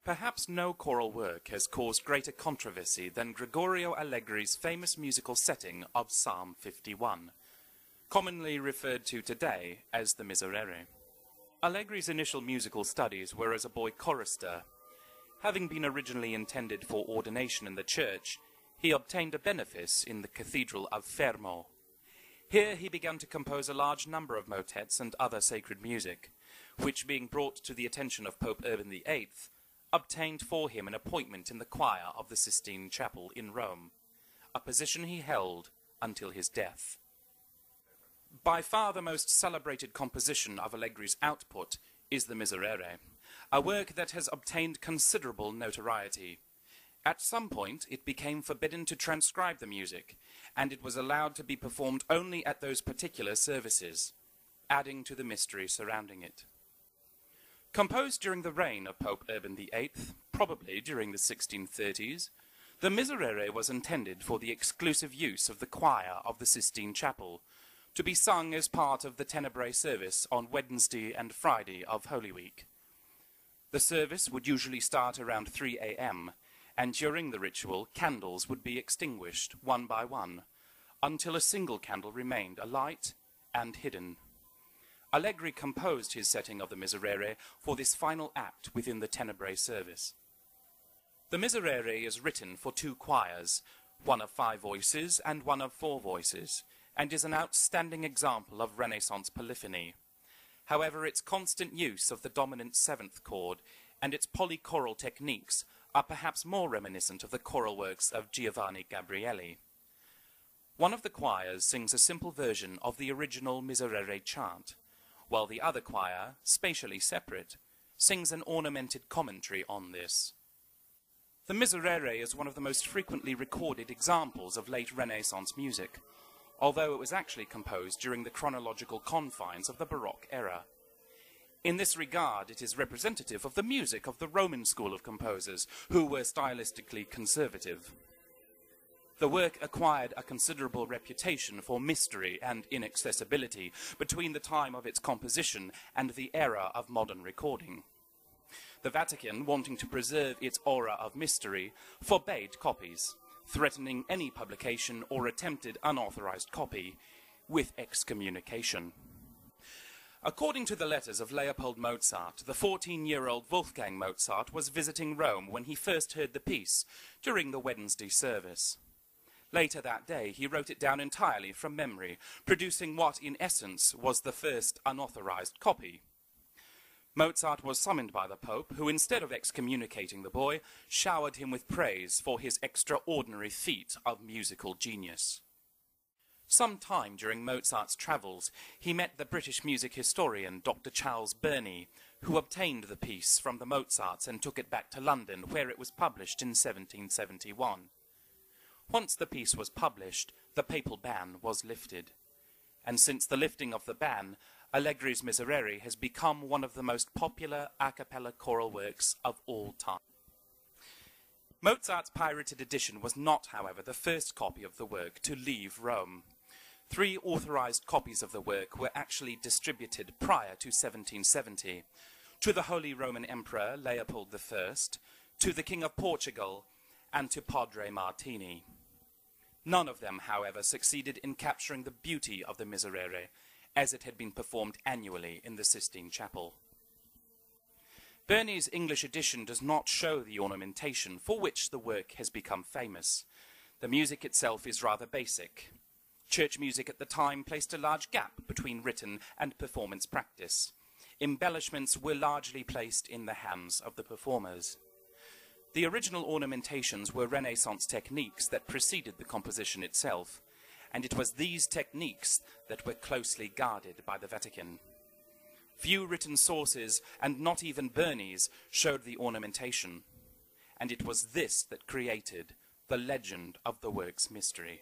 Perhaps no choral work has caused greater controversy than Gregorio Allegri's famous musical setting of Psalm 51, commonly referred to today as the Miserere. Allegri's initial musical studies were as a boy chorister. Having been originally intended for ordination in the church, he obtained a benefice in the Cathedral of Fermo. Here he began to compose a large number of motets and other sacred music, which, being brought to the attention of Pope Urban VIII, obtained for him an appointment in the choir of the Sistine Chapel in Rome, a position he held until his death. By far the most celebrated composition of Allegri's output is the Miserere, a work that has obtained considerable notoriety. At some point it became forbidden to transcribe the music, and it was allowed to be performed only at those particular services, adding to the mystery surrounding it. Composed during the reign of Pope Urban VIII, probably during the 1630s, the Miserere was intended for the exclusive use of the choir of the Sistine Chapel, to be sung as part of the Tenebrae service on Wednesday and Friday of Holy Week. The service would usually start around 3 a.m., and during the ritual, candles would be extinguished one by one, until a single candle remained alight and hidden. Allegri composed his setting of the Miserere for this final act within the Tenebrae service. The Miserere is written for two choirs, one of 5 voices and one of 4 voices, and is an outstanding example of Renaissance polyphony. However, its constant use of the dominant 7th chord and its polychoral techniques are perhaps more reminiscent of the choral works of Giovanni Gabrieli. One of the choirs sings a simple version of the original Miserere chant, while the other choir, spatially separate, sings an ornamented commentary on this. The Miserere is one of the most frequently recorded examples of late Renaissance music, although it was actually composed during the chronological confines of the Baroque era. In this regard, it is representative of the music of the Roman school of composers, who were stylistically conservative. The work acquired a considerable reputation for mystery and inaccessibility between the time of its composition and the era of modern recording. The Vatican, wanting to preserve its aura of mystery, forbade copies, threatening any publication or attempted unauthorized copy with excommunication. According to the letters of Leopold Mozart, the 14-year-old Wolfgang Mozart was visiting Rome when he first heard the piece during the Wednesday service. Later that day, he wrote it down entirely from memory, producing what, in essence, was the first unauthorized copy. Mozart was summoned by the Pope, who, instead of excommunicating the boy, showered him with praise for his extraordinary feat of musical genius. Some time during Mozart's travels, he met the British music historian Dr. Charles Burney, who obtained the piece from the Mozarts and took it back to London, where it was published in 1771. Once the piece was published, the papal ban was lifted. And since the lifting of the ban, Allegri's Miserere has become one of the most popular a cappella choral works of all time. Mozart's pirated edition was not, however, the first copy of the work to leave Rome. 3 authorized copies of the work were actually distributed prior to 1770, to the Holy Roman Emperor Leopold I, to the King of Portugal, and to Padre Martini. None of them, however, succeeded in capturing the beauty of the Miserere, as it had been performed annually in the Sistine Chapel. Burney's English edition does not show the ornamentation for which the work has become famous. The music itself is rather basic. Church music at the time placed a large gap between written and performance practice. Embellishments were largely placed in the hands of the performers. The original ornamentations were Renaissance techniques that preceded the composition itself, and it was these techniques that were closely guarded by the Vatican. Few written sources, and not even Burney's, showed the ornamentation, and it was this that created the legend of the work's mystery.